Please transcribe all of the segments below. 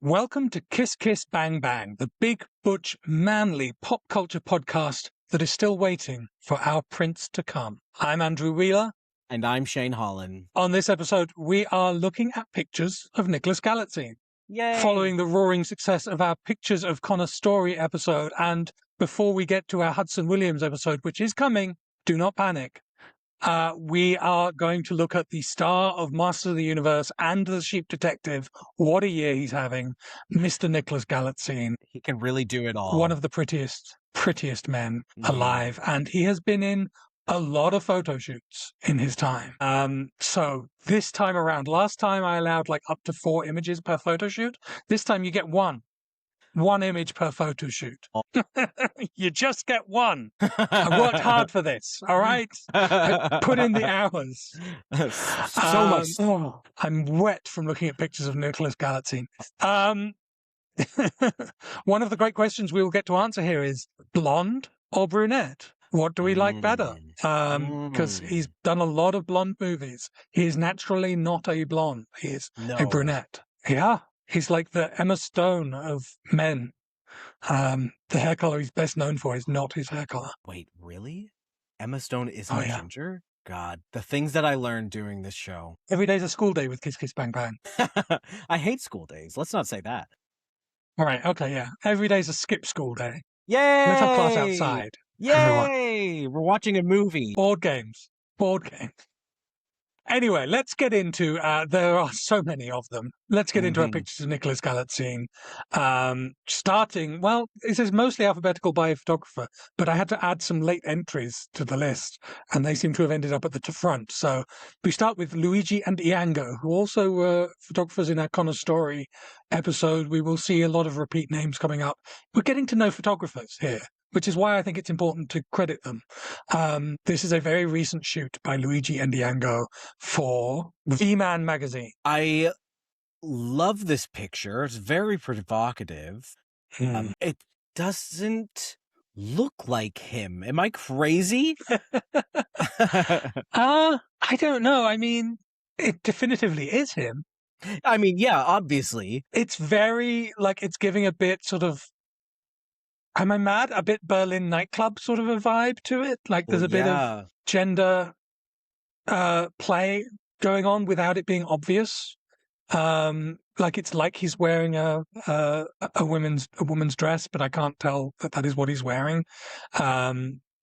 Welcome to Kiss Kiss Bang Bang, the big, butch, manly pop culture podcast that is still waiting for our prince to come. I'm Andrew Wheeler. And I'm Shane Holland. On this episode, we are looking at pictures of Nicholas Galitzine. Yay! Following the roaring success of our Pictures of Connor Story episode, and before we get to our Hudson Williams episode, which is coming, do not panic. We are going to look at the star of Master of the Universe and The Sheep Detective. What a year he's having. Mr. Nicholas Galitzine. He can really do it all. One of the prettiest men alive. And he has been in a lot of photo shoots in his time. So this time around, last time I allowed like up to 4 images per photo shoot. This time you get one image per photo shoot. You just get one. I worked hard for this. All right. I put in the hours. So much so. I'm wet from looking at pictures of Nicholas Galitzine. One of the great questions we will get to answer here is blonde or brunette? What do we like better? Because he's done a lot of blonde movies. He is naturally not a blonde. He is a brunette. Yeah. He's like the Emma Stone of men. The hair color he's best known for is not his hair color. Wait, really? Emma Stone isn't a ginger? God, the things that I learned doing this show. Every day's a school day with Kiss Kiss Bang Bang. I hate school days. Let's not say that. All right, okay, yeah. Every day's a skip school day. Yay! Let's have class outside. Yay! Everyone. We're watching a movie. Board games. Anyway, let's get into, there are so many of them. Let's get into our pictures of Nicholas Galitzine. Starting, well, it says mostly alphabetical by a photographer, but I had to add some late entries to the list, and they seem to have ended up at the front. So we start with Luigi and Iango, who also were photographers in our Connor Story episode. We will see a lot of repeat names coming up. We're getting to know photographers here, which is why I think it's important to credit them. This is a very recent shoot by Luigi and Iango for V-Man magazine. I love this picture. It's very provocative. It doesn't look like him. Am I crazy? I don't know. I mean, it definitively is him. I mean, yeah, obviously. It's very, like, it's giving a bit sort of, am I mad? A bit Berlin nightclub sort of a vibe to it. Like there's a bit of gender play going on without it being obvious. Like it's like he's wearing a woman's dress, but I can't tell that is what he's wearing.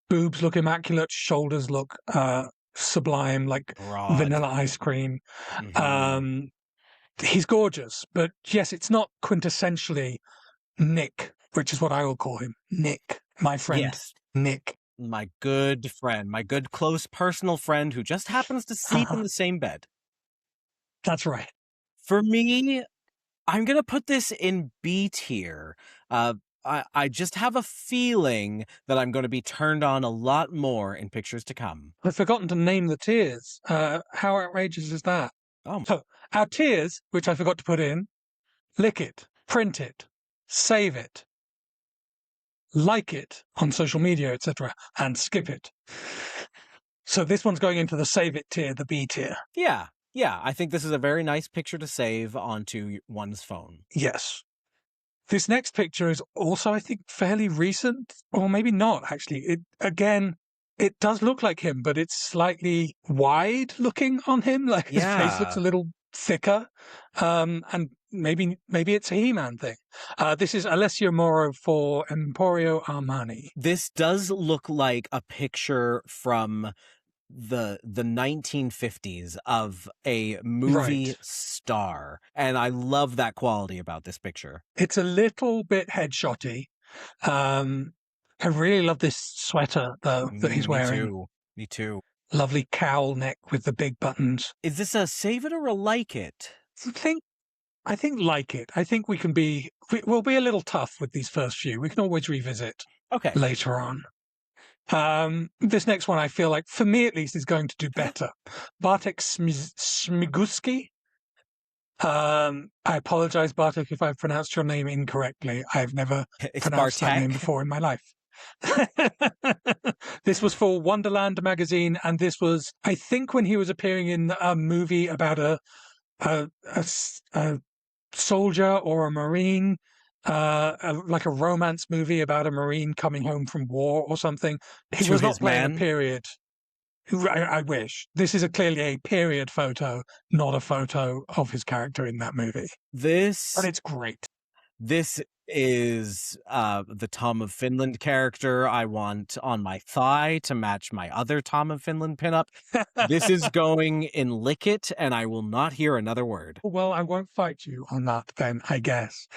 Boobs look immaculate, shoulders look sublime, like broad. Vanilla ice cream. He's gorgeous, but yes, it's not quintessentially Nick, which is what I will call him. Nick, my friend. Yes. Nick. My good friend, my good close personal friend who just happens to sleep in the same bed. That's right. For me, I'm going to put this in B tier. I just have a feeling that I'm going to be turned on a lot more in pictures to come. I've forgotten to name the tiers. How outrageous is that? Oh. So our tiers, which I forgot to put in, lick it, print it, save it, like it on social media, etc., and skip it. So this one's going into the save it tier, the B tier. Yeah. I think this is a very nice picture to save onto one's phone. Yes. This next picture is also, I think, fairly recent, or maybe not, actually. It does look like him, but it's slightly wide looking on him. Like his face looks a little thicker. And maybe it's a He-Man thing. This is Alessio Moro for Emporio Armani. This does look like a picture from the 1950s of a movie star, and I love that quality about this picture. It's a little bit headshotty. I really love this sweater though that he's wearing. Me too. Lovely cowl neck with the big buttons. Is this a save it or a like it? I think like it. I think we'll be a little tough with these first few. We can always revisit later on. This next one, I feel like, for me at least, is going to do better. Bartek Smiguski. I apologize, Bartek, if I've pronounced your name incorrectly. I've never pronounced that name before in my life. This was for Wonderland magazine, and this was, I think, when he was appearing in a movie about a soldier or a Marine, like a romance movie about a Marine coming home from war or something. He To was not his playing a man. period. I wish. This is clearly a period photo, not a photo of his character in that movie. But This it's great. this is the Tom of Finland character I want on my thigh to match my other Tom of Finland pinup. This is going in Lick It, and I will not hear another word. Well, I won't fight you on that then, I guess.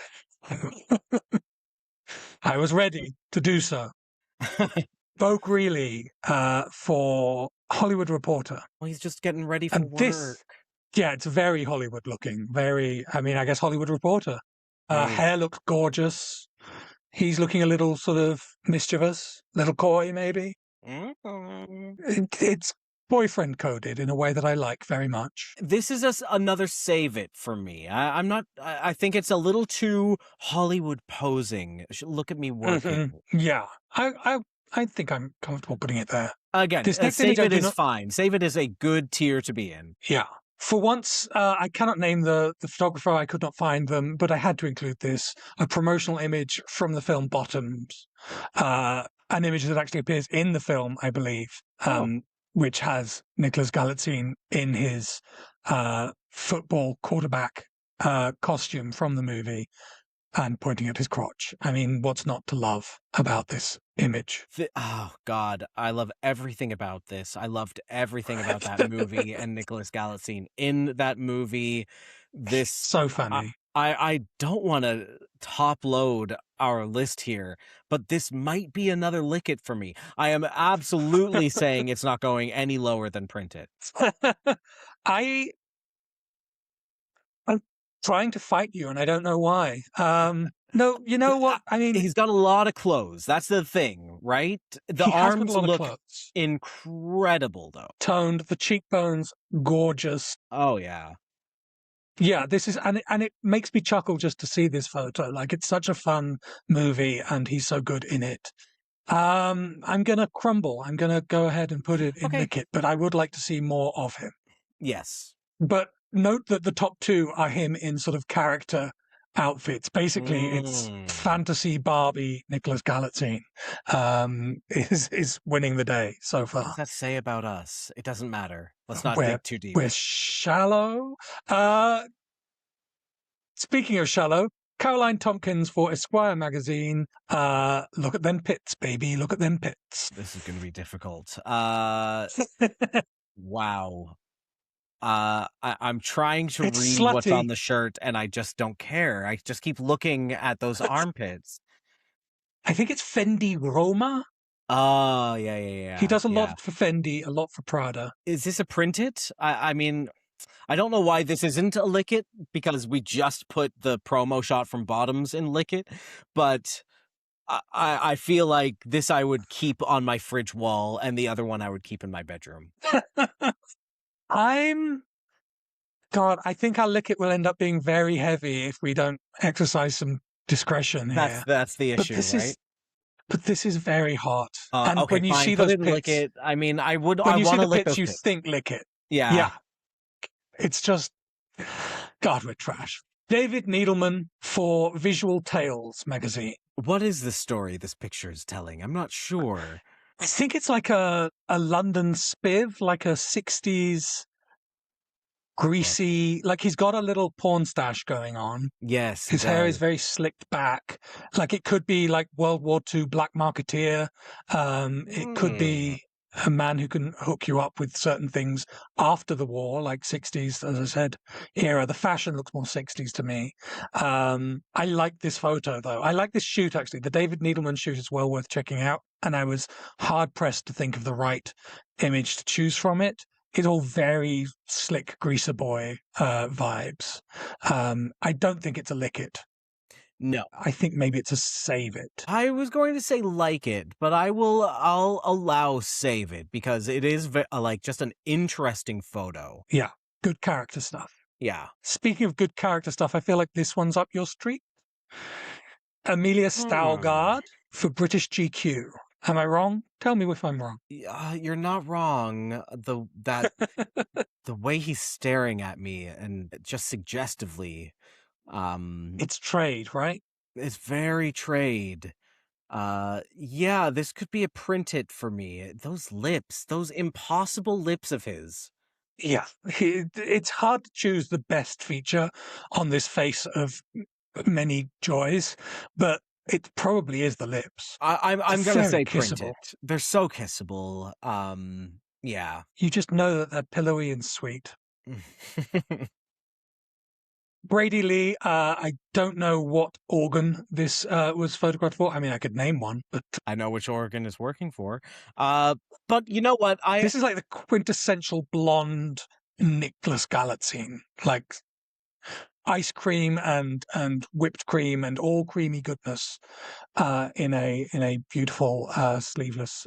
I was ready to do so. Bo Greeley for Hollywood Reporter. Well, he's just getting ready for And work. this, yeah, it's very Hollywood looking. Very, I mean, I guess Hollywood Reporter. Hair looks gorgeous. He's looking a little sort of mischievous, little coy, maybe. It's boyfriend coded in a way that I like very much. This is another save it for me. I'm not. I think it's a little too Hollywood posing. Look at me working. Yeah, I think I'm comfortable putting it there. Again, This next save image it is fine. Save it is a good tier to be in. Yeah. For once, I cannot name the photographer. I could not find them, but I had to include this. A promotional image from the film Bottoms. An image that actually appears in the film, I believe, which has Nicholas Galitzine in his football quarterback costume from the movie and pointing at his crotch. I mean, what's not to love about this image? Oh, God. I love everything about this. I loved everything about that movie and Nicholas Galitzine in that movie. This so funny. I don't want to top load our list here, but this might be another Lick It for me. I am absolutely saying it's not going any lower than Print It. I'm trying to fight you, and I don't know why. No, you know what? I mean, he's got a lot of clothes. That's the thing, right? The arms look incredible, though. Toned, the cheekbones, gorgeous. Oh, yeah. Yeah, this is, and it makes me chuckle just to see this photo. Like, it's such a fun movie, and he's so good in it. I'm gonna crumble. I'm gonna go ahead and put it in Lick It, but I would like to see more of him. Yes. But note that the top two are him in sort of character outfits. Basically, it's fantasy Barbie Nicholas Galitzine is winning the day so far. What does that say about us? It doesn't matter. Let's not dig too deep. We're shallow. Speaking of shallow, Caroline Tompkins for Esquire magazine. Look at them pits, baby. Look at them pits. This is going to be difficult. Wow. I'm trying to read slutty. What's on the shirt, and I just don't care. I just keep looking at those armpits. I think it's Fendi Roma. Oh, yeah. He does a lot for Fendi, a lot for Prada. Is this a Print It? I mean, I don't know why this isn't a Lick It, because we just put the promo shot from Bottoms in Lick It, but I feel like this I would keep on my fridge wall, and the other one I would keep in my bedroom. I think our Lick It will end up being very heavy if we don't exercise some discretion here. That's the issue, right? But this is very hot. And okay, when you fine. see Put those it pits, Lick It. I mean, I want to lick pits, you pits. think Lick It. Yeah. It's just, God, we're trash. David Needleman for Visual Tales magazine. What is the story this picture is telling? I'm not sure. I think it's like a London spiv, like a 60s greasy, like he's got a little porn stash going on. Yes. His hair is very slicked back. Like it could be like World War II black marketeer. It could be a man who can hook you up with certain things after the war, like 60s, as I said, era. The fashion looks more 60s to me. I like this photo, though. I like this shoot, actually. The David Needleman shoot is well worth checking out. And I was hard-pressed to think of the right image to choose from it. It's all very slick greaser boy vibes. I don't think it's a Lick It. No. I think maybe it's a Save It. I was going to say like it, but I'll allow Save It because it is like just an interesting photo. Yeah. Good character stuff. Yeah. Speaking of good character stuff, I feel like this one's up your street. Amelia Stalgard for British GQ. Am I wrong? Tell me if I'm wrong. You're not wrong. The way he's staring at me and just suggestively, It's trade, right? It's very trade. Yeah, this could be a print it for me. Those lips, those impossible lips of his. Yeah, it's hard to choose the best feature on this face of many joys, but it probably is the lips. I'm gonna Very say print kissable. it. They're so kissable. Yeah. You just know that they're pillowy and sweet. Brady Lee, I don't know what organ this was photographed for. I mean, I could name one, but I know which organ is working for. But you know what? this is like the quintessential blonde Nicholas Galitzine, like ice cream and whipped cream and all creamy goodness in a beautiful sleeveless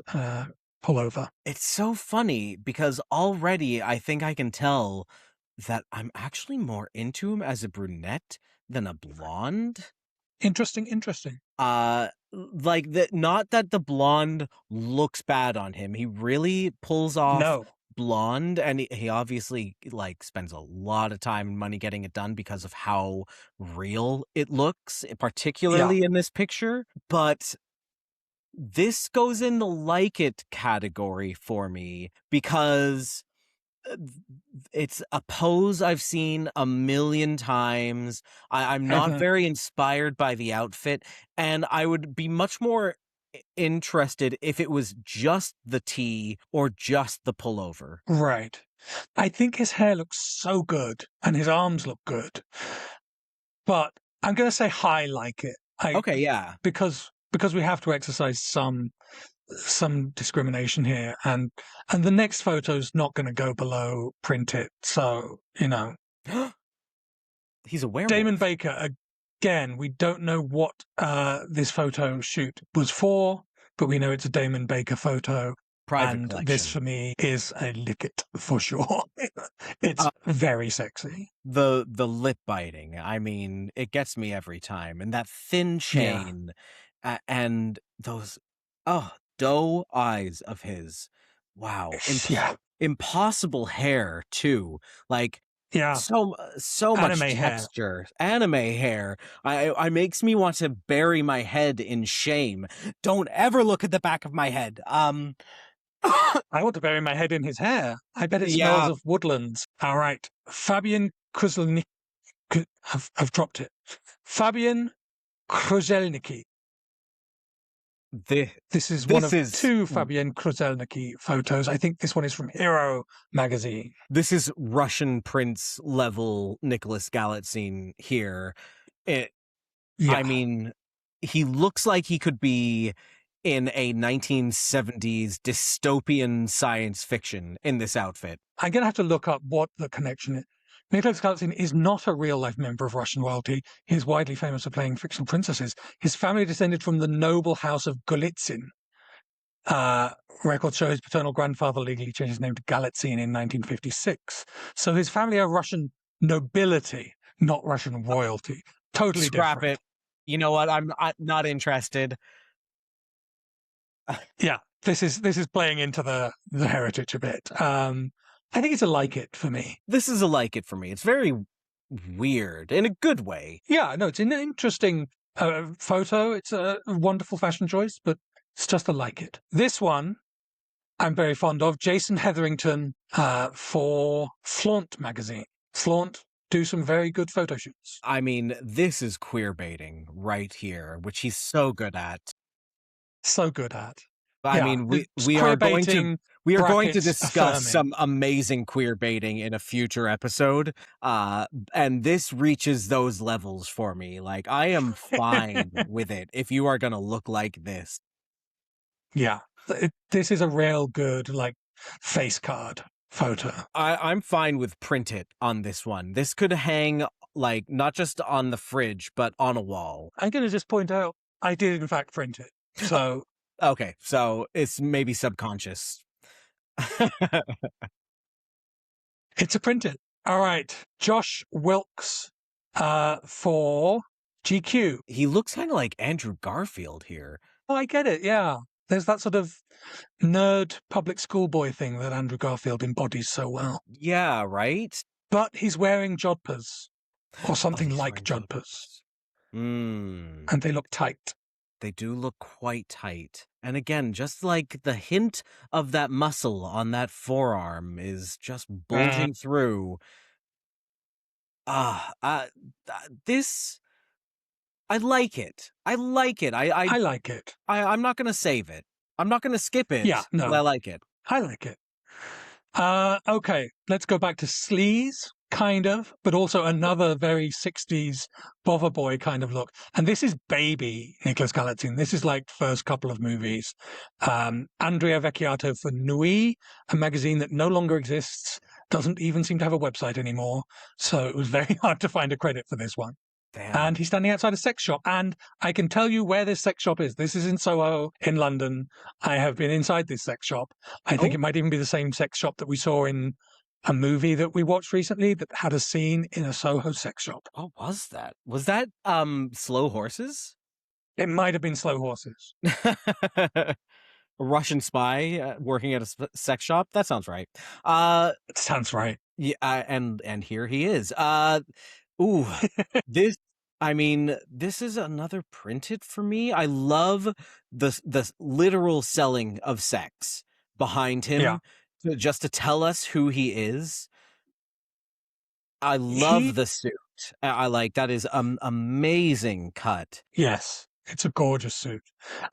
pullover. It's so funny because already I think I can tell that I'm actually more into him as a brunette than a blonde. Interesting, interesting. Like that, not that the blonde looks bad on him. He really pulls off No, blonde, and he obviously like spends a lot of time and money getting it done because of how real it looks, yeah, particularly in this picture. But this goes in the like it category for me because uh, it's a pose I've seen a million times. I'm not very inspired by the outfit, and I would be much more interested if it was just the tee or just the pullover. right. I think his hair looks so good and his arms look good, but I'm going to say high like it. Okay, yeah. Because we have to exercise some discrimination here, and the next photo's not going to go below print it. So He's a Damon werewolf. Baker again. We don't know what this photo shoot was for, but we know it's a Damon Baker photo. Private And this collection. for me is a lick it for sure. It's very sexy. The lip biting, I mean, it gets me every time, and that thin Yeah. chain, and those doe eyes of his. Wow, Yeah. impossible hair too, like Yeah. so much Anime hair. texture, anime hair. I makes me want to bury my head in shame. Don't ever look at the back of my head. I want to bury my head in his hair. I bet it smells Yeah, of woodlands. All right. Fabian Kruzelnicki. I've dropped it. Fabian Kruzelnicki. this This is one this of is two Fabian Kruzelnicki photos. I think this one is from Hero magazine. this is Russian prince level Nicholas Galitzine here. It, Yeah. I mean, he looks like he could be in a 1970s dystopian science fiction in this outfit. I'm going to have to look up what the connection is. Nicholas Galitzine is not a real-life member of Russian royalty. He is widely famous for playing fictional princesses. His family descended from the noble house of Galitzine. Records show his paternal grandfather legally changed his name to Galatzine in 1956. So his family are Russian nobility, not Russian royalty. Totally Scrap different. it. You know what? I'm not interested. Yeah, this is playing into the heritage a bit. I think it's a like it for me. This is a like it for me. It's very weird in a good way. Yeah, no, it's an interesting photo. It's a wonderful fashion choice, but it's just a like it. This one I'm very fond of. Jason Hetherington for Flaunt magazine. Flaunt do some very good photo shoots. I mean, this is queer baiting right here, which he's so good at. So good at. I Yeah, mean, it's queer baiting, we are going to brackets discuss affirming. some amazing queer baiting in a future episode. And this reaches those levels for me. Like I am fine with it if you are going to look like this. Yeah, this is a real good like face card photo. I'm fine with print it on this one. This could hang like not just on the fridge, but on a wall. I'm going to just point out I did in fact print it. So Okay, so it's maybe subconscious. it's a print it. All right, Josh Wilkes for GQ. He looks kind of like Andrew Garfield here. Oh, I get it. Yeah, there's that sort of nerd public school boy thing that Andrew Garfield embodies so well. Yeah, right? But he's wearing jodhpurs. or something these like rainbow jumpers, Mm. and they look tight. They do look quite tight. And again, just like the hint of that muscle on that forearm is just bulging through. Ah, this I like it. I like it. I like it. I'm not gonna save it. I'm not gonna skip Yeah, it, but I no, like it. I like it. Okay, let's go back to sleaze, kind of, but also another very 60s bother boy kind of look. And this is baby Nicholas Galitzine. This is like first couple of movies. Andrea Vecchiato for Nui, a magazine that no longer exists, doesn't even seem to have a website anymore. So it was very hard to find a credit for this one. And Damn. he's standing outside a sex shop. And I can tell you where this sex shop is. This is in Soho, in London. I have been inside this sex shop. I think Oh. it might even be the same sex shop that we saw in a movie that we watched recently that had a scene in a Soho sex shop. What was that? Was that Slow Horses? It might have been Slow Horses. A Russian spy working at a sex shop? That sounds right. It sounds right. Yeah, and here he is. Ooh, this. I mean, this is another printed for me. I love the literal selling of sex behind him, Yeah. just to tell us who he is. I love the suit. I like that is amazing cut. Yes, it's a gorgeous suit.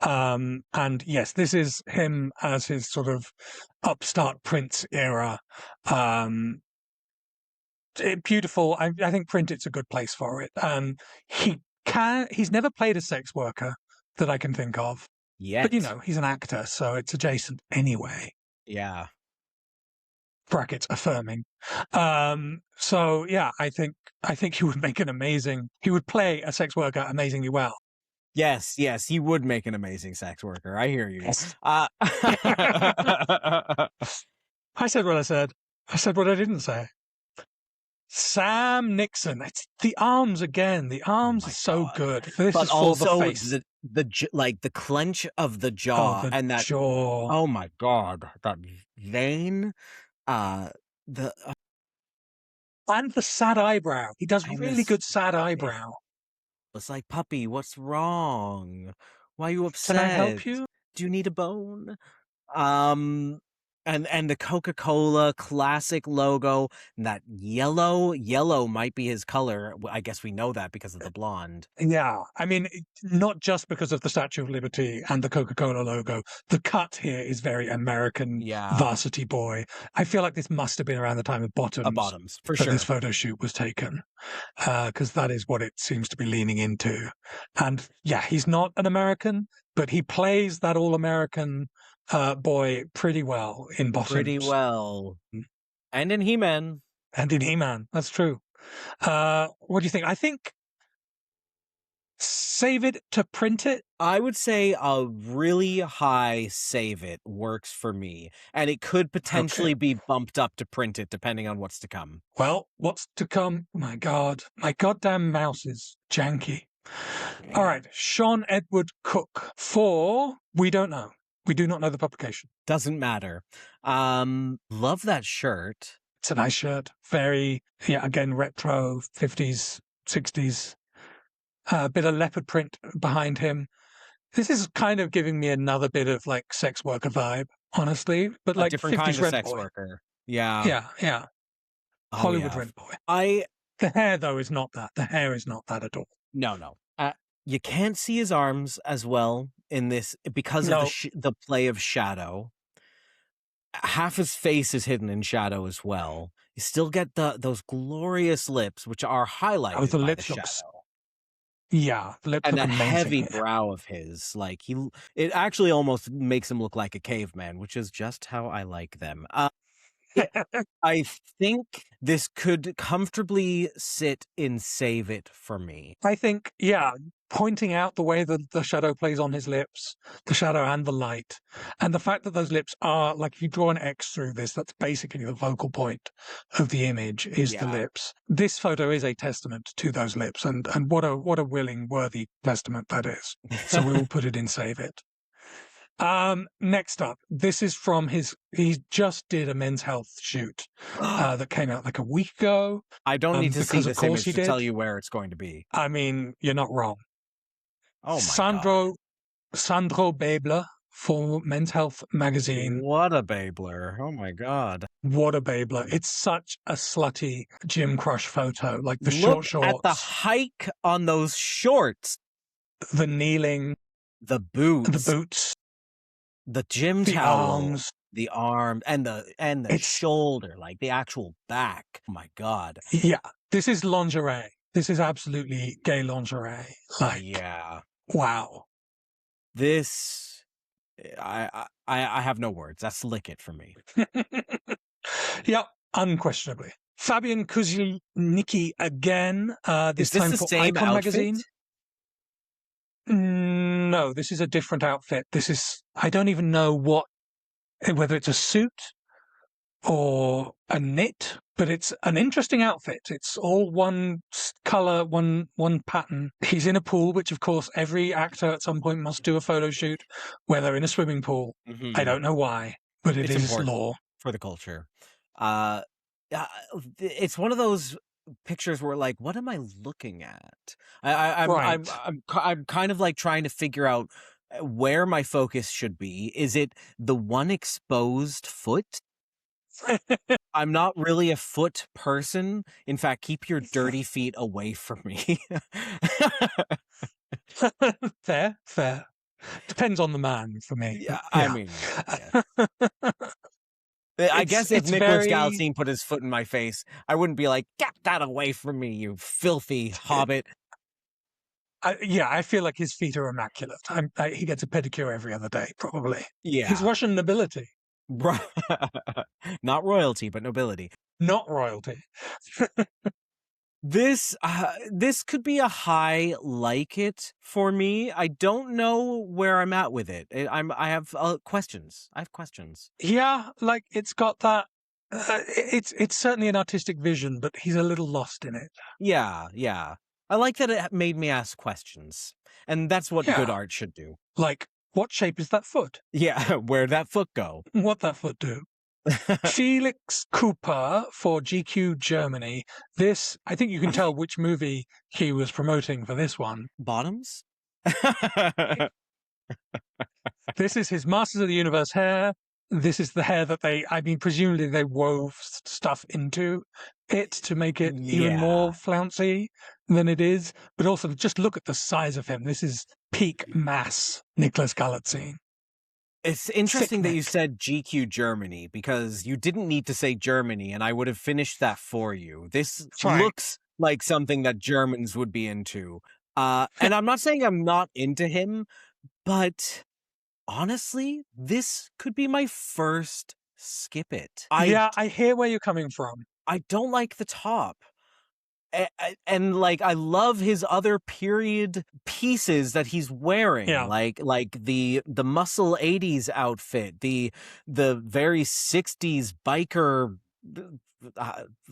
And yes, this is him as his sort of upstart Prince era. Beautiful. I think print it's a good place for it. He's never played a sex worker that I can think of. Yet. But he's an actor, so it's adjacent anyway. Yeah. Brackets affirming. So yeah, I think he would make he would play a sex worker amazingly well. Yes, he would make an amazing sex worker. I hear you. Yes. I said what I said. I said what I didn't say. Sam Nixon. It's the arms again. The arms are so good. This but is for also the face. the clench of the jaw and that jaw. Oh my god, that vein. And the sad eyebrow. He does really good sad eyebrow. It's like, puppy, what's wrong? Why are you upset? Can I help you? Do you need a bone? And the Coca-Cola classic logo, and that yellow might be his color. I guess we know that because of the blonde. Yeah, I mean, not just because of the Statue of Liberty and the Coca-Cola logo. The cut here is very American, varsity boy. I feel like this must have been around the time of Bottoms, for sure. This photo shoot was taken, because that is what it seems to be leaning into. And yeah, he's not an American, but he plays that all-American boy pretty well in Bottoms. Pretty well. And in He-Man. That's true. What do you think? I think save it to print it. I would say a really high save it works for me. And it could potentially be bumped up to print it depending on what's to come. Well, what's to come? My God. My goddamn mouse is janky. All right. Sean Edward Cook for We Don't Know. We do not know the publication. Doesn't matter. Love that shirt. It's a nice shirt. Very, again, retro, 50s, 60s. A bit of leopard print behind him. This is kind of giving me another bit of like sex worker vibe, honestly. But like different 50s kind of rent sex boy. worker. Yeah. Yeah. Oh, Hollywood rent boy. The hair, though, is not that. The hair is not that at all. No. You can't see his arms as well in this because of the play of shadow. Half his face is hidden in shadow as well. You still get those glorious lips, which are highlighted by the shadow. Yeah, the lips and look that amazing heavy here. brow of his, like it actually almost makes him look like a caveman, which is just how I like them. I think this could comfortably sit in save it for me. I think, pointing out the way that the shadow plays on his lips, the shadow and the light, and the fact that those lips are, like, if you draw an X through this, that's basically the focal point of the image is the lips. This photo is a testament to those lips, and what a willing, worthy testament that is. So we will put it in save it. Next up, this is from he just did a Men's Health shoot that came out like a week ago. I don't need to see because of this course image he to tell did. you where it's going to be. I mean, you're not wrong. Oh my God. Sandro Babler for Men's Health magazine. What a babler. Oh my God. What a Babler. It's such a slutty gym crush photo. Like the Look short at the shorts, hike on those shorts. the kneeling, The boots. the boots, the gym the towel, arms, the arm, and the shoulder, like the actual back. Oh my God. Yeah, this is lingerie. This is absolutely gay lingerie. Like, yeah, wow. This, I have no words. That's lick it for me. Yep, unquestionably. Fabian Kuznicki again. This Is this time the for same Icon outfit? magazine. No, this is a different outfit. This is, I don't even know whether it's a suit or a knit, but it's an interesting outfit. It's all one color, one pattern. He's in a pool, which of course every actor at some point must do a photo shoot where they're in a swimming pool. Mm-hmm. I don't know why, but it's important law for the culture. It's one of those pictures where, like, what am I looking at? I'm kind of like trying to figure out where my focus should be. Is it the one exposed foot? I'm not really a foot person. In fact, keep your dirty feet away from me. Fair. Depends on the man for me. Yeah, I mean, I guess if Nicholas Galitzine put his foot in my face, I wouldn't be like, get that away from me, you filthy hobbit. I feel like his feet are immaculate. He gets a pedicure every other day, probably. Yeah. He's Russian nobility. Not royalty, but nobility. Not royalty. This could be a high like it for me. I don't know where I'm at with it. I have questions. I have questions. Yeah, like it's got that. It's certainly an artistic vision, but he's a little lost in it. Yeah. I like that it made me ask questions, and that's what good art should do. Like, what shape is that foot? Yeah, where'd that foot go? What that foot do? Felix Cooper for GQ Germany. This, I think you can tell which movie he was promoting for this one. Bottoms? This is his Masters of the Universe hair. This is the hair that presumably they wove stuff into it to make it even more flouncy than it is. But also, just look at the size of him. This is peak mass Nicholas Galitzine. It's interesting that you said GQ Germany, because you didn't need to say Germany, and I would have finished that for you. This looks like something that Germans would be into. And I'm not saying I'm not into him, but honestly, this could be my first skip it. I hear where you're coming from. I don't like the top. And like, I love his other period pieces that he's wearing, like the muscle 80s outfit, the very 60s biker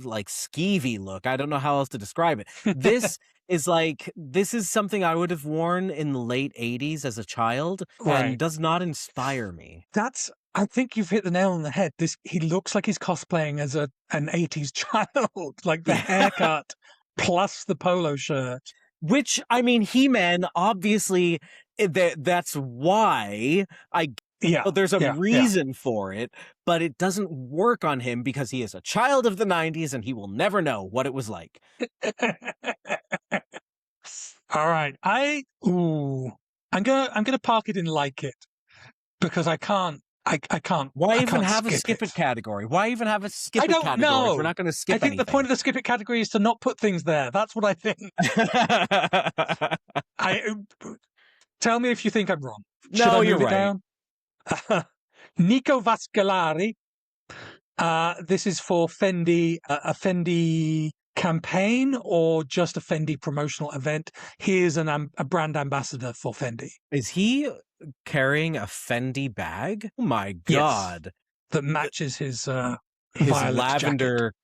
like skeevy look. I don't know how else to describe it. This is something I would have worn in the late 80s as a child, and does not inspire me. I think you've hit the nail on the head. He looks like he's cosplaying as an 80s child, like the haircut plus the polo shirt. Which, I mean, He-Man, obviously, that's why there's a reason for it, but it doesn't work on him because he is a child of the 90s and he will never know what it was like. All right. I'm gonna park it in like it, because I can't. Why even have a skip it category? Why even have a skip it category? Know. We're not going to skip I think anything. The point of the skip it category is to not put things there. That's what I think. Tell me if you think I'm wrong. No, you're right. Nico Vascalari. This is for Fendi, a Fendi campaign or just a Fendi promotional event. He is a brand ambassador for Fendi. Is he carrying a Fendi bag? Oh my God. Yes, that matches his lavender jacket.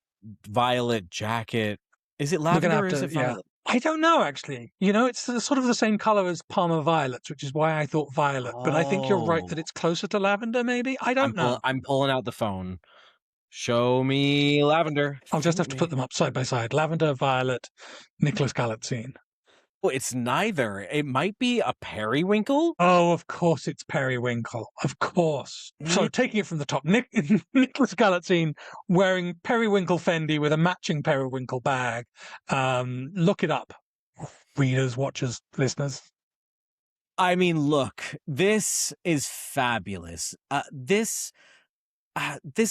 Violet jacket. Is it lavender or is it violet? I don't know, actually. It's sort of the same color as Parma violets, which is why I thought violet. But I think you're right that Oh, it's closer to lavender, maybe? I don't know. I'm pulling out the phone. Show me lavender. I'll just Show have to put me. them up side by side. Lavender, violet, Nicholas Galitzine. Oh, it's neither. It might be a periwinkle. Oh, of course it's periwinkle. Of course. So It taking it from the top, Nicholas Galitzine wearing periwinkle Fendi with a matching periwinkle bag. Look it up, readers, watchers, listeners. I mean, look, this is fabulous. This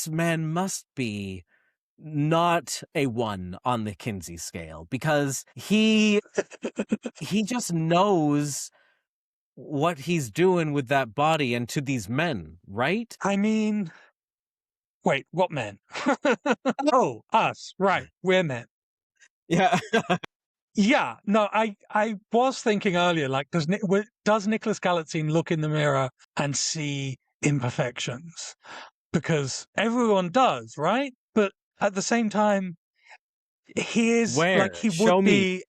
man must be not a 1 on the Kinsey scale, because he just knows what he's doing with that body and to these men, right? I mean, wait, what men? Oh, us, right? We're men. Yeah. Yeah, no, I was thinking earlier, like, does Nicholas Galitzine look in the mirror and see imperfections? Because everyone does, right? But at the same time, he is like Where? he would Show me. be.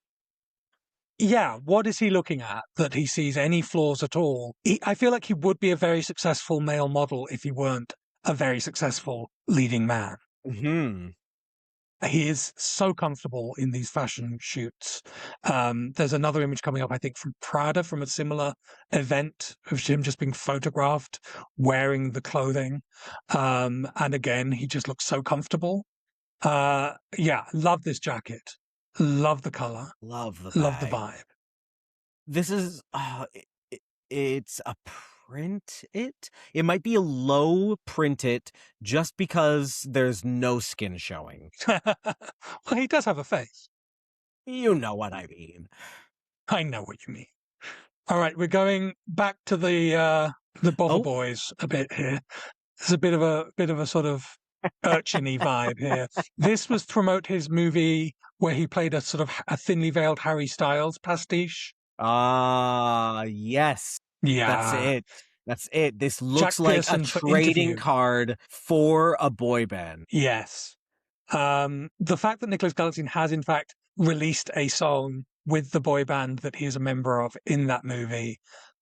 Yeah, what is he looking at that he sees any flaws at all? I feel like he would be a very successful male model if he weren't a very successful leading man. Hmm. He is so comfortable in these fashion shoots. There's another image coming up, I think, from Prada from a similar event of him just being photographed wearing the clothing. And again, he just looks so comfortable. Yeah, love this jacket. Love the color. Love the Love the bag. vibe. This is it's a print it. It might be a low print it just because there's no skin showing. Well, he does have a face. You know what I mean. I know what you mean. All right, we're going back to the Bother Oh, Boys a bit here. There's a bit of a sort of urchin-y vibe here. This was to promote his movie where he played a sort of a thinly veiled Harry Styles pastiche. yes. That's Yeah. it. That's it. This Jack looks like a Pearson for trading Interview. card for a boy band. Yes. The fact that Nicholas Galitzine has in fact released a song with the boy band that he is a member of in that movie,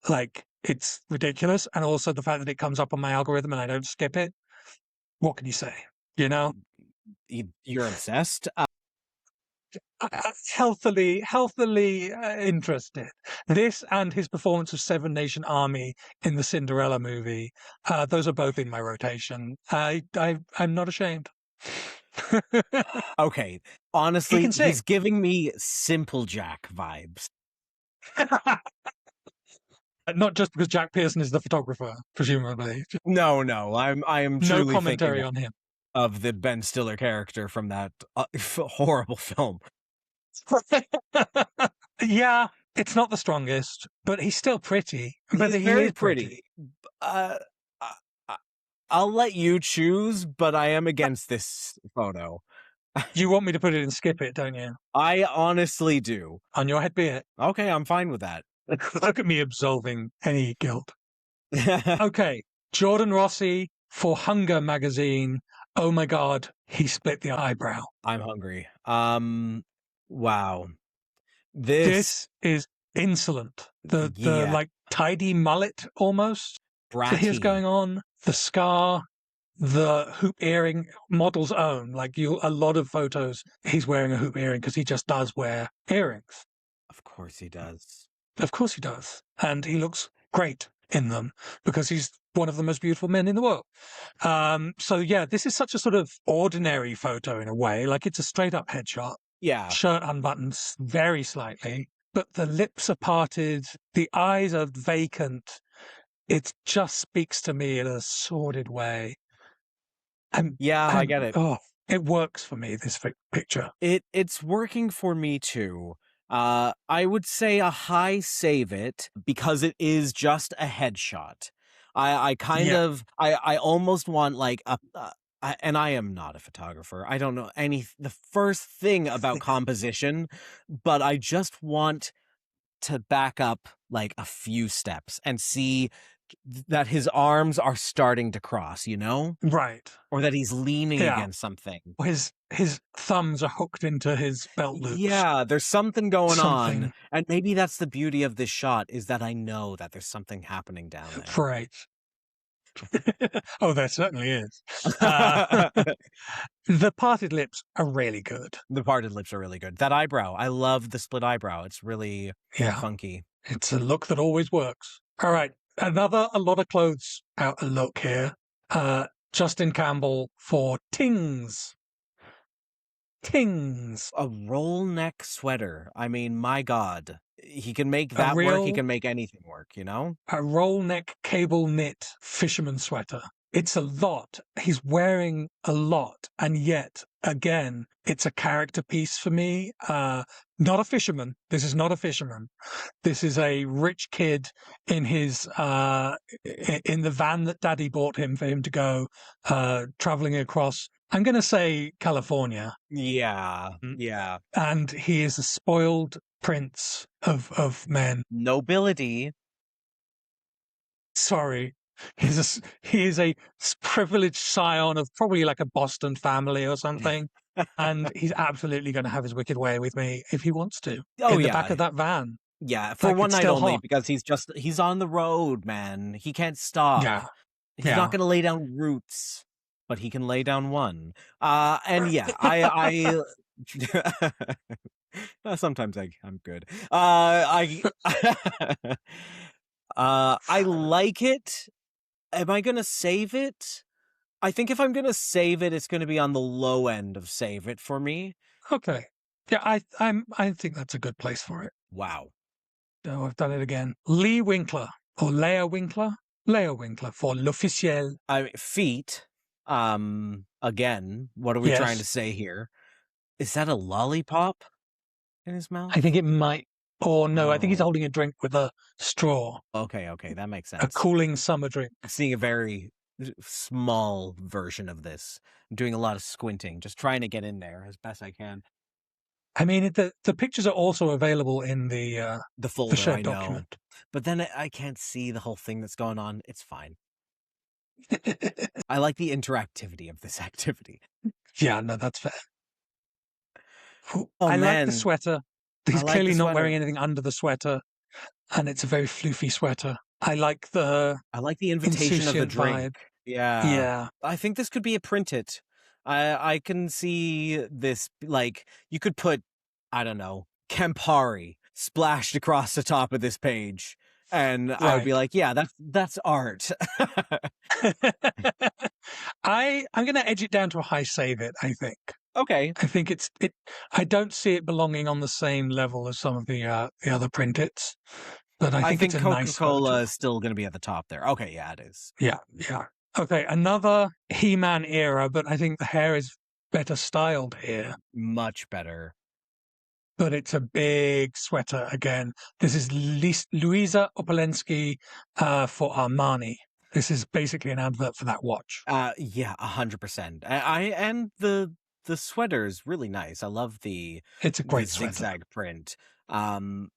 like, it's ridiculous. And also the fact that it comes up on my algorithm and I don't skip it. What can you say? You know? You're obsessed? Healthily interested. This and his performance of Seven Nation Army in the Cinderella movie, those are both in my rotation. I'm not ashamed. Okay. He Honestly, can sing. he's giving me Simple Jack vibes. Not just because Jack Pearson is the photographer, presumably. No, I am No truly commentary thinking on him. of the Ben Stiller character from that horrible film. Yeah, it's not the strongest, but he's still pretty. But He's he very is pretty. Uh, I- I'll let you choose, but I am against this photo. You want me to put it in skip it, don't you? I honestly do. On your head be it. Okay, I'm fine with that. Look at me absolving any guilt. Okay, Jordan Rossi for Hunger magazine. Oh my God, he split the eyebrow. I'm hungry. Wow. This is insolent. The Yeah. like tidy mullet almost that he has Bratty. going on. The scar, the hoop earring, model's own. Like a lot of photos, he's wearing a hoop earring because he just does wear earrings. Of course he does. Of course he does, and he looks great in them because he's one of the most beautiful men in the world. So yeah, this is such a sort of ordinary photo in a way. Like, it's a straight up headshot. Yeah. Shirt unbuttons very slightly, but the lips are parted, the eyes are vacant. It just speaks to me in a sordid way. I get it. Oh, it works for me, this picture. It's working for me too. I would say a high save it because it is just a headshot. I kind of I almost want like and I am not a photographer. I don't know the first thing about composition, but I just want to back up like a few steps and see that his arms are starting to cross, you know? Right. Or that he's leaning Yeah. against something. His thumbs are hooked into his belt loops. Yeah, there's something going Something. on. And maybe that's the beauty of this shot, is that I know that there's something happening down there. Right. Oh, there certainly is. The parted lips are really good. The parted lips are really good. That eyebrow, I love the split eyebrow. It's really funky. It's a look that always works. All right, another a lot of clothes out look here. Justin Campbell for Tings. Tings. A roll neck sweater. I mean, my God. He can make that work. He can make anything work, you know? A roll neck cable knit fisherman sweater. It's a lot. He's wearing a lot. And yet, again, it's a character piece for me. Not a fisherman. This is not a fisherman. This is a rich kid in his in the van that daddy bought him for him to go traveling across, I'm going to say California. Yeah. Yeah. And he is a spoiled prince of men. Nobility. Sorry. He is a privileged scion of probably like a Boston family or something. And he's absolutely going to have his wicked way with me if he wants to. Oh, in the back of that van. Yeah, for one night only, because he's on the road, man. He can't stop. Yeah. He's not going to lay down roots, but he can lay down one. And yeah, I sometimes I'm good. I like it. Am I going to save it? I think if I'm going to save it, it's going to be on the low end of save it for me. Okay. Yeah, I think that's a good place for it. Wow. Oh, I've done it again. Lee Winkler or Leia Winkler? Leia Winkler for L'Officiel. Feet. Again, what are we trying to say here? Is that a lollipop in his mouth? I think it might. Or no, I think he's holding a drink with a straw. Okay, that makes sense. A cooling summer drink. I'm seeing a very small version of this. I'm doing a lot of squinting, just trying to get in there as best I can. I mean, the pictures are also available in the folder, shared I know. document. But then I can't see the whole thing that's going on. It's fine. I like the interactivity of this activity. Yeah, no, that's fair. I like the sweater. He's clearly not wearing anything under the sweater, and it's a very floofy sweater. I like the invitation of the drink. Vibe. Yeah. I think this could be a print it. I can see this, like, you could put, I don't know, Campari splashed across the top of this page, and I would be like, yeah, that's art. I'm going to edge it down to a high save it, I think. Okay. I think I don't see it belonging on the same level as some of the other print its, but I think it's a nice Coca-Cola is still going to be at the top there. Okay, yeah, it is. Yeah. Okay, another He-Man era, but I think the hair is better styled here. Much better. But it's a big sweater again. This is Luisa Opolensky for Armani. This is basically an advert for that watch. Yeah, 100%. And the sweater is really nice. I love it's a great zigzag print. But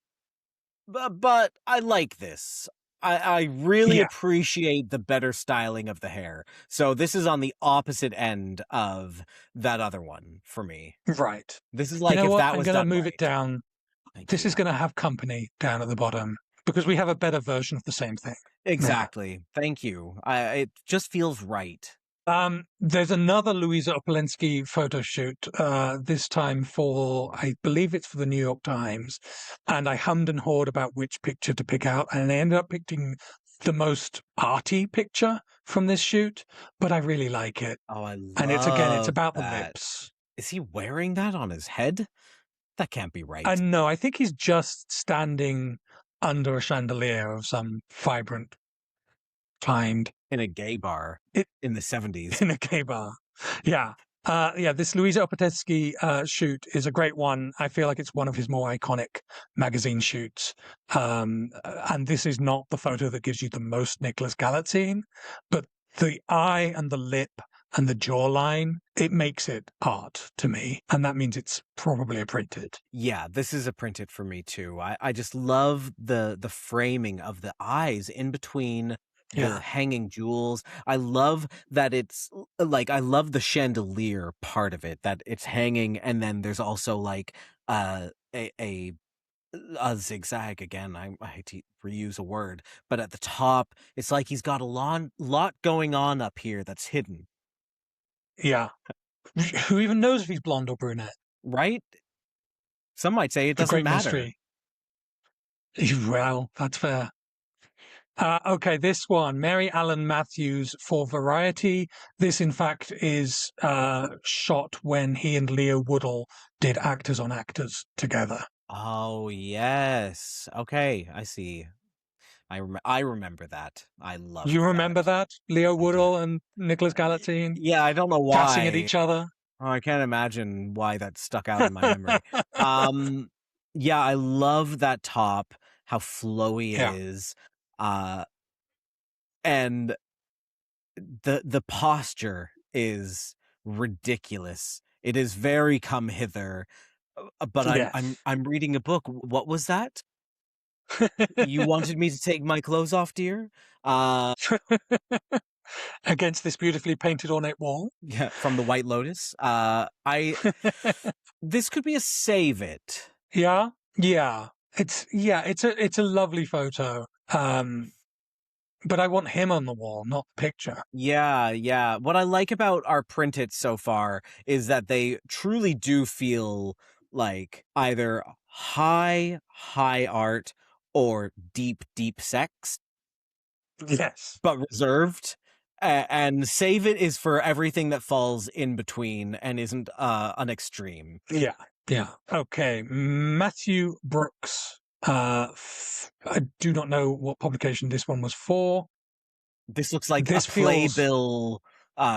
I like this. I really appreciate the better styling of the hair. So this is on the opposite end of that other one for me. Right. This is like, if that was done I'm going to move it down. This is going to have company down at the bottom because we have a better version of the same thing. Exactly. Yeah. Thank you. It just feels right. There's another Luisa Opolensky photo shoot, this time for, I believe it's for the New York Times, and I hummed and hawed about which picture to pick out, and I ended up picking the most arty picture from this shoot, but I really like it. Oh, I love And it's about that. the lips. Is he wearing that on his head? That can't be right. No, I think he's just standing under a chandelier of some vibrant kind. In a gay bar in the 70s. In a gay bar. Yeah. This Luisa Opolensky shoot is a great one. I feel like it's one of his more iconic magazine shoots. And this is not the photo that gives you the most Nicholas Galitzine, but the eye and the lip and the jawline, it makes it art to me. And that means it's probably a printed. Yeah, this is a printed for me too. I just love the framing of the eyes in between the hanging jewels. I love that it's like, I love the chandelier part of it, that it's hanging, and then there's also like uh a a, a zigzag again. I hate to reuse a word, but at the top, it's like he's got a lot going on up here that's hidden, Yeah. Who even knows if he's blonde or brunette? right? Some might say it The doesn't great matter. mystery. Well, that's fair. Okay, this one, Mary Allen Matthews for Variety. This, in fact, is shot when he and Leo Woodall did Actors on Actors together. Oh, yes. Okay, I see. I remember that. I loved You remember that. that? Leo I do. Woodall and Nicholas Galitzine Yeah, I don't know gassing at why. each other. Oh, I can't imagine why that stuck out in my memory. Um, yeah, I love that top, how flowy it Yeah, is. And the posture is ridiculous. It is very come hither. But yes. I'm reading a book. What was that? You wanted me to take my clothes off, dear? Against this beautifully painted ornate wall. Yeah, from the White Lotus. I This could be a save it. Yeah, yeah. It's a lovely photo. But I want him on the wall, not the picture. Yeah, yeah. What I like about our print it so far is that they truly do feel like either high art or deep sex, Yes. but reserved. And save it is for everything that falls in between and isn't an extreme. Yeah. Yeah. Okay. Matthew Brooks. I do not know what publication this one was for. This looks like a This feels, playbill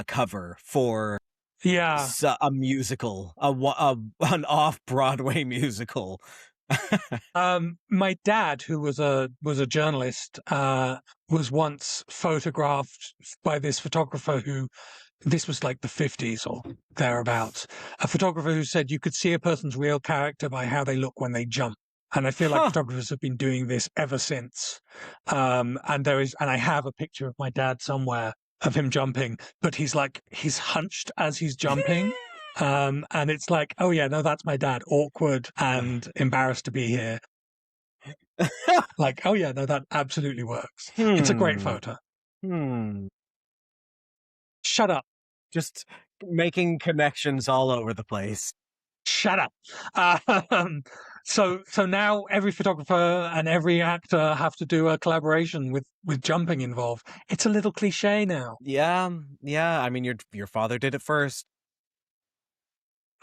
cover for yeah. a musical, an off-Broadway musical. My dad, who was a journalist, was once photographed by this photographer who, this was like the 50s or thereabouts, a photographer who said you could see a person's real character by how they look when they jump. And I feel like Huh. photographers have been doing this ever since. And I have a picture of my dad somewhere of him jumping, but he's hunched as he's jumping. And it's like, oh yeah, no, that's my dad, awkward and embarrassed to be here. Like, oh yeah, no, that absolutely works. It's a great Hmm. photo. Hmm. Shut up. Just making connections all over the place. Shut up. Um, so now every photographer and every actor have to do a collaboration with jumping involved. It's a little cliche now. Yeah, yeah. I mean, your father did it first.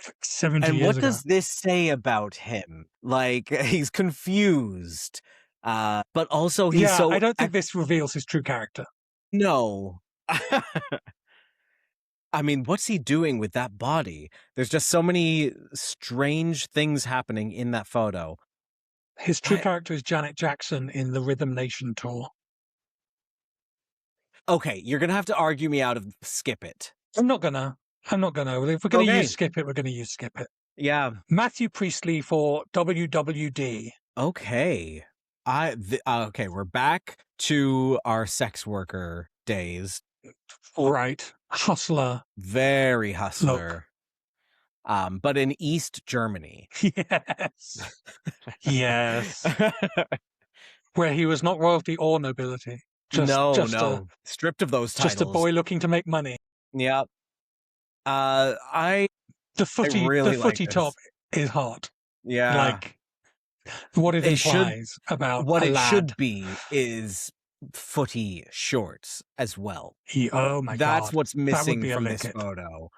Like 70 And years what ago. does this say about him? Like, he's confused, but also he's Yeah, I so don't think this reveals his true character. no. I mean, what's he doing with that body? There's just so many strange things happening in that photo. His true I, character is Janet Jackson in the Rhythm Nation tour. okay, you're gonna have to argue me out of skip it. I'm not gonna. I'm not gonna. If we're gonna use Okay. skip it, we're gonna use skip it. Yeah. Matthew Priestley for WWD. Okay. Okay, we're back to our sex worker days. Right. Hustler Very look. hustler. But in East Germany. Yes. Yes. Where he was not royalty or nobility. No. Stripped of those titles. Just a boy looking to make money. Yep. I The really like footy this. top is hot. Yeah. Like what it implies about what a it lad. should be is footy shorts as well. Oh my god. That's what's missing from this lick-it. photo.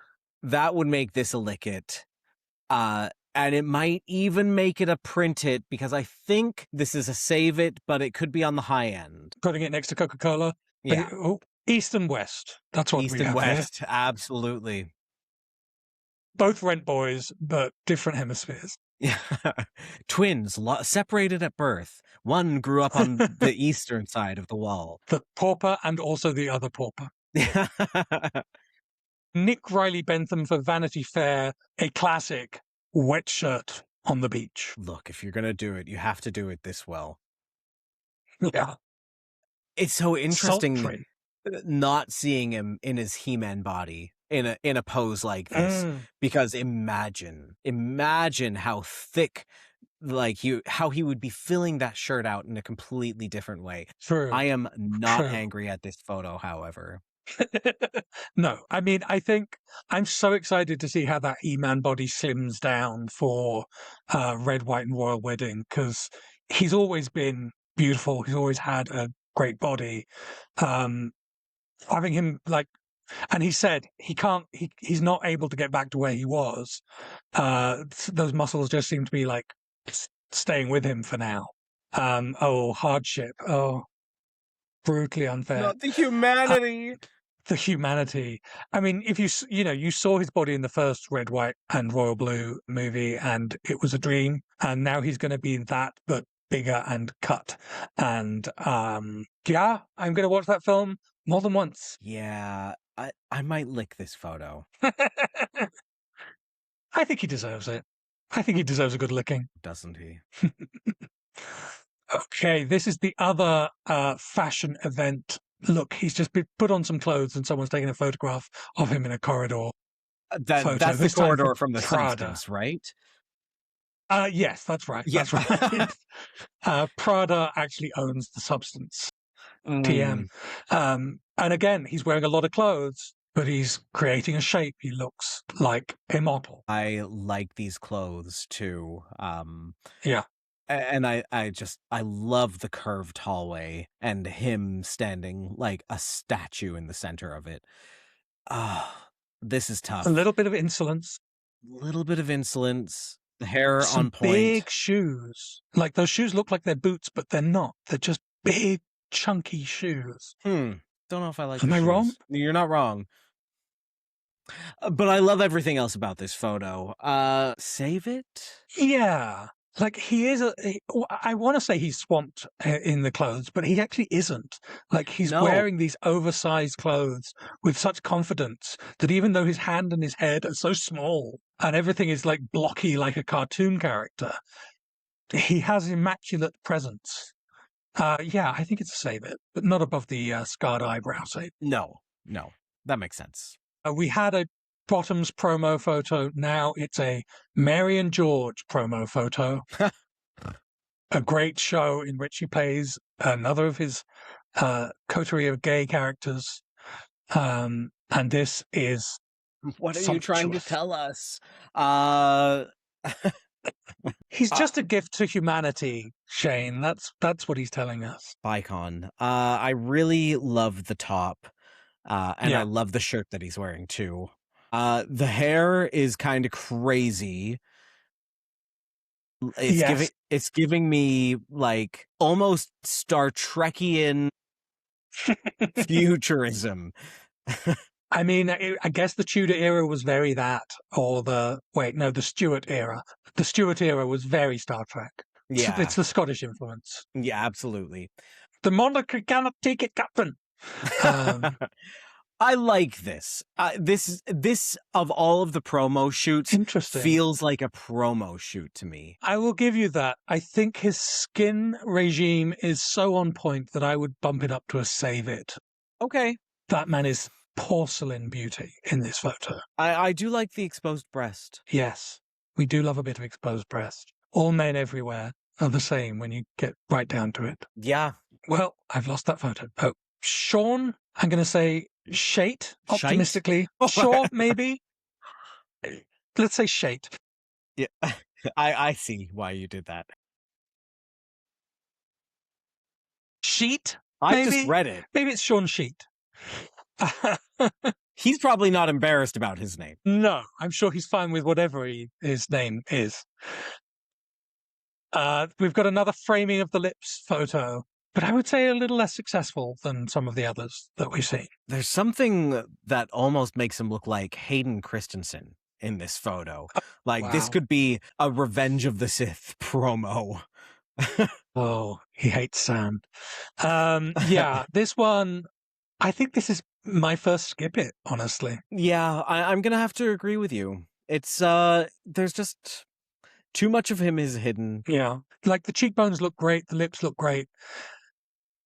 That would make this a lick it. And it might even make it a print it, because I think this is a save it, but it could be on the high end. Putting it next to Coca-Cola. Yeah. East and West. That's what East we and have West. here. Absolutely. Both rent boys, but different hemispheres. Yeah. Twins separated at birth. One grew up on the eastern side of the wall. The pauper and also the other pauper. Nick Riley Bentham for Vanity Fair, a classic wet shirt on the beach. Look, if you're going to do it, you have to do it this well. Yeah. It's so interesting sultry. not seeing him in his He-Man body in a pose like this, Mm, because imagine how thick, like, how he would be filling that shirt out in a completely different way. true, I am not true. angry at this photo, however. No, I mean, I think I'm so excited to see how that He-Man body slims down for Red, White, and Royal Wedding, because he's always been beautiful. He's always had a great body. Um, Having him like, and he said he can't, he's not able to get back to where he was. Those muscles just seem to be like staying with him for now. Oh, hardship. Oh, brutally unfair. Not the Uh, humanity. the humanity. I mean, if you saw his body in the first Red, White, and Royal Blue movie, and it was a dream, and now he's going to be that, but bigger and cut. And yeah, I'm going to watch that film more than once. Yeah, I might lick this photo. I think he deserves it. I think he deserves a good licking. Doesn't he? Okay, this is the other fashion event. Look, he's just been put on some clothes and someone's taken a photograph of him in a corridor photo. That's the This time for corridor from The Prada. Simpsons, right? Yes, that's right. Yeah. That's right. Prada actually owns the substance. TM. Mm, And again, he's wearing a lot of clothes, but he's creating a shape. He looks like a model. I like these clothes too. Yeah. And I love the curved hallway and him standing like a statue in the center of it. Ah, this is A tough. little bit of insolence. Little bit of insolence. The hair on Some point. big shoes. Like those shoes look like they're boots, but they're not. They're just big, chunky shoes. Don't know if I like Am the I shoes. wrong? You're not wrong. But I love everything else about this photo. Save it? Yeah. Like he is I want to say he's swamped in the clothes, but he actually isn't. Like he's No. wearing these oversized clothes with such confidence that even though his hand and his head are so small and everything is like blocky like a cartoon character, he has immaculate presence. Yeah, I think it's a save it, but not above the scarred eyebrow save. No. That makes sense. We had a Bottoms promo photo. Now it's a Mary and George promo photo. A great show in which he plays another of his coterie of gay characters. And this is What are you trying to sumptuous. tell us? He's just a gift to humanity, Shane. That's what he's telling us. Bicon. I really love the top, and I Yeah. love the shirt that he's wearing too. The hair is kind of crazy. Yes. It's giving me like almost Star Trekian futurism. I mean, I guess the Tudor era was very that, or the Stuart era. The Stuart era was very Star Trek. Yeah. It's the Scottish influence. Yeah, absolutely. The monarchy cannot take it, Captain. I like this. This of all of the promo shoots Interesting. feels like a promo shoot to me. I will give you that. I think his skin regime is so on point that I would bump it up to a save it. Okay. That man is porcelain beauty in this photo. I do like the exposed breast. Yes, we do love a bit of exposed breast. All men everywhere are the same when you get right down to it. Yeah. Well, I've lost that photo. Oh, Sean, I'm going to say Shate, optimistically. Sure, maybe. Let's say Shate. Yeah. I see why you did that. Sheet? I just read it. Maybe it's Sean Sheet. He's probably not embarrassed about his name. No, I'm sure he's fine with whatever his name is. We've got another framing of the lips photo, but I would say a little less successful than some of the others that we've seen. There's something that almost makes him look like Hayden Christensen in this photo. Like, this could be a Revenge of the Sith promo. Oh, he hates sand. Yeah, this one, I think this is my first skip it, honestly. Yeah, I'm going to have to agree with you. It's, there's just too much of him is hidden. Yeah, like the cheekbones look great, the lips look great.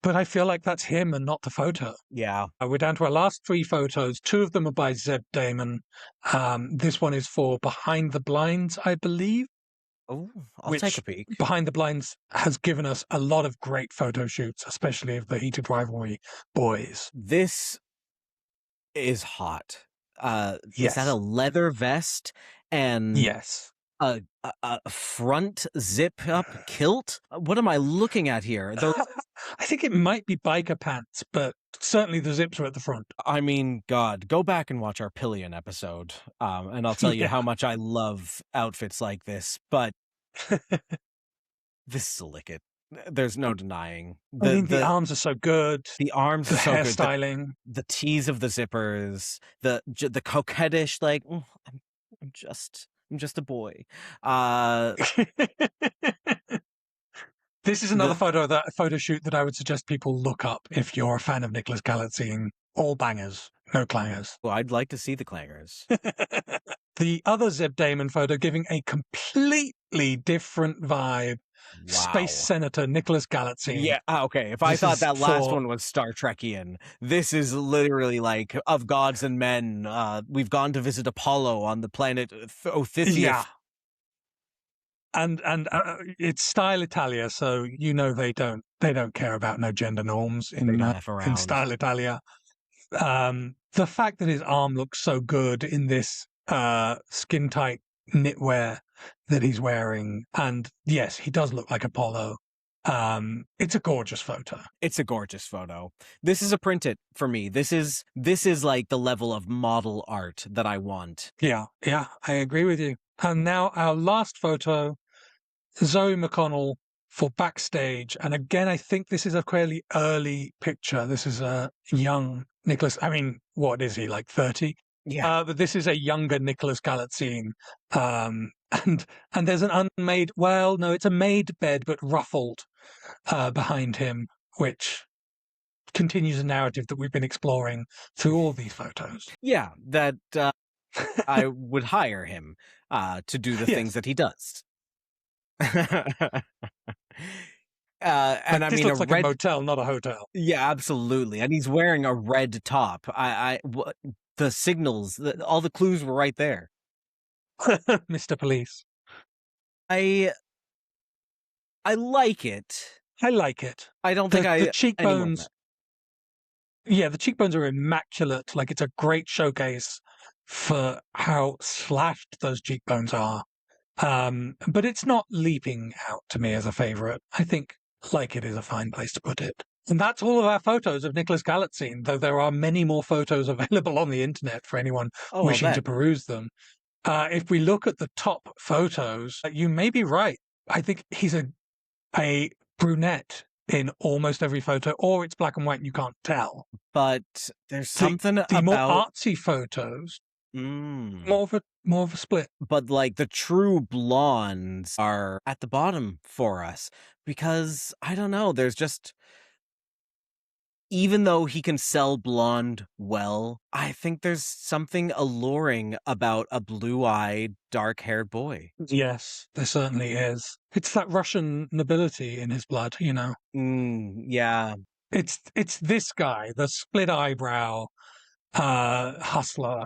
but I feel like that's him and not the photo. Yeah. We're down to our last 3 photos. 2 of them are by Zeb Damon. This one is for Behind the Blinds, I believe. Oh, I'll take Which a peek. Behind the Blinds has given us a lot of great photo shoots, especially of the Heated Rivalry boys. This is hot. Is that a Yes. leather vest and Yes. a front zip up kilt? What am I looking at here? I think it might be biker pants, but certainly the zips are at the front. I mean, God, go back and watch our Pillion episode, and I'll tell you Yeah. how much I love outfits like this. But this is a lick it. There's no denying. The arms are so good. The arms The are so good. hairstyling. The tease of the zippers, the coquettish, like I'm just a boy. This is another photo shoot that I would suggest people look up if you're a fan of Nicholas Galitzine. All bangers, no clangers. Well, I'd like to see the clangers. The other Zeb Damon photo giving a completely different vibe. Wow. Space Senator Nicholas Galitzine. Yeah, okay. If I thought that last one was Star Trekian, this is literally like of gods and men. We've gone to visit Apollo on the planet Othithia. Yeah. And it's Style Italia, so you know they don't care about no gender norms in Style Italia. The fact that his arm looks so good in this skin tight knitwear that he's wearing, and yes, he does look like Apollo. It's a gorgeous photo. It's a gorgeous photo. This is a print it for me. This is like the level of model art that I want. Yeah, I agree with you. And now our last photo, Zoe McConnell for Backstage. And again, I think this is a fairly early picture. This is a young Nicholas. I mean, what is he, like 30? Yeah. But this is a younger Nicholas Galitzine. And there's an unmade, well, no, it's a made bed, but ruffled behind him, which continues a narrative that we've been exploring through all these photos. Yeah, that I would hire him to do the things that he does. And I this mean, looks like a motel, not a hotel. Yeah, absolutely. And he's wearing a red top. The signals, all the clues were right there. Mr. Police. I like it. I like it. I don't think the cheekbones. Yeah, the cheekbones are immaculate. Like, it's a great showcase for how slashed those cheekbones are. But it's not leaping out to me as a favorite. I think Like It is a fine place to put it. And that's all of our photos of Nicholas Galitzine, though there are many more photos available on the internet for anyone wishing to peruse them. If we look at the top photos, you may be right. I think he's a brunette in almost every photo, or it's black and white and you can't tell. But there's something the about more artsy photos, more of a split. But like the true blondes are at the bottom for us because I don't know. There's just, even though he can sell blonde well, I think there's something alluring about a blue-eyed, dark-haired boy. Yes, there certainly is. It's that Russian nobility in his blood, you know. Yeah. It's this guy, the split eyebrow hustler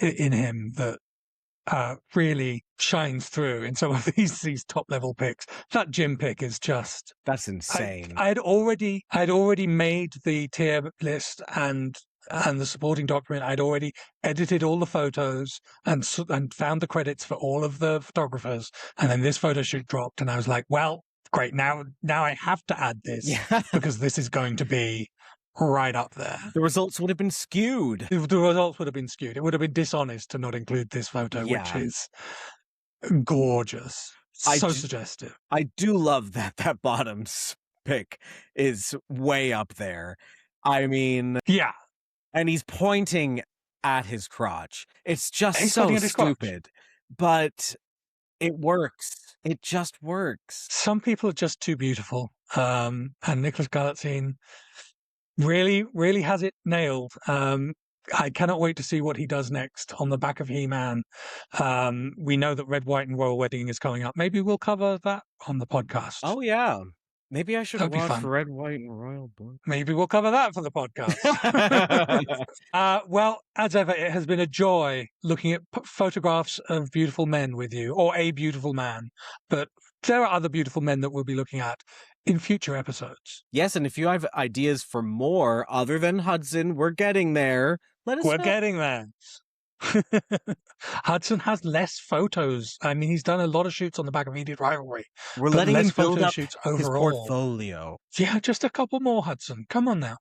in him that really shines through in some of these top level picks. That gym pick is just, that's insane. I'd already made the tier list and the supporting document. I'd already edited all the photos and found the credits for all of the photographers. And then this photo shoot dropped, and I was like, well, great. Now I have to add this because this is going to be right up there. The results would have been skewed. The results would have been skewed. It would have been dishonest to not include this photo, which is gorgeous. Suggestive. I do love that bottom pick is way up there. I mean, yeah. And he's pointing at his crotch. It's just so stupid, but it works. It just works. Some people are just too beautiful. And Nicholas Galitzine really has it nailed. I cannot wait to see what he does next on the back of He-Man. We know that Red, White, and Royal Wedding is coming up. Maybe we'll cover that on the podcast. Oh, yeah. Maybe I should That'd be watch fun. Red, White, and Royal Blue. Maybe we'll cover that for the podcast. Well, as ever, it has been a joy looking at photographs of beautiful men with you, or a beautiful man. But there are other beautiful men that we'll be looking at in future episodes. Yes, and if you have ideas for more other than Hudson, we're getting there. Let us know. We're getting there. Hudson has less photos. I mean, he's done a lot of shoots on the back of Immediate Rivalry. We're but letting less him build photo up shoots his overall. portfolio. Yeah, just a couple more, Hudson. Come on now.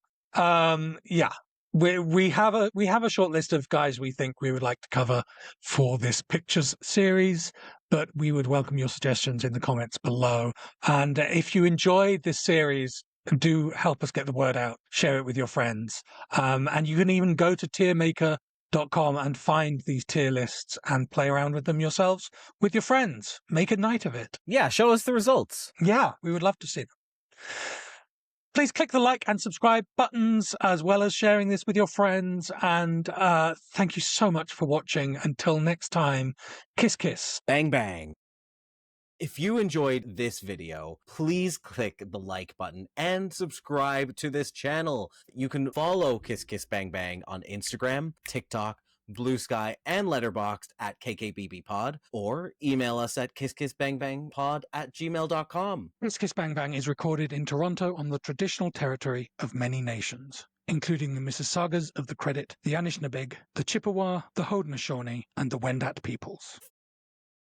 Yeah. We have a short list of guys we think we would like to cover for this pictures series, but we would welcome your suggestions in the comments below. And if you enjoyed this series, do help us get the word out. Share it with your friends. And you can even go to tiermaker.com and find these tier lists and play around with them yourselves with your friends. Make a night of it. Yeah, show us the results. Yeah, we would love to see them. Please click the like and subscribe buttons, as well as sharing this with your friends. And thank you so much for watching. Until next time, kiss, kiss. Bang, bang. If you enjoyed this video, please click the like button and subscribe to this channel. You can follow Kiss Kiss Bang Bang on Instagram, TikTok, Blue Sky, and Letterboxd at KKBBpod, or email us at kisskissbangbangpod@gmail.com. Kiss Kiss Bang Bang is recorded in Toronto on the traditional territory of many nations, including the Mississaugas of the Credit, the Anishinaabe, the Chippewa, the Haudenosaunee, and the Wendat peoples.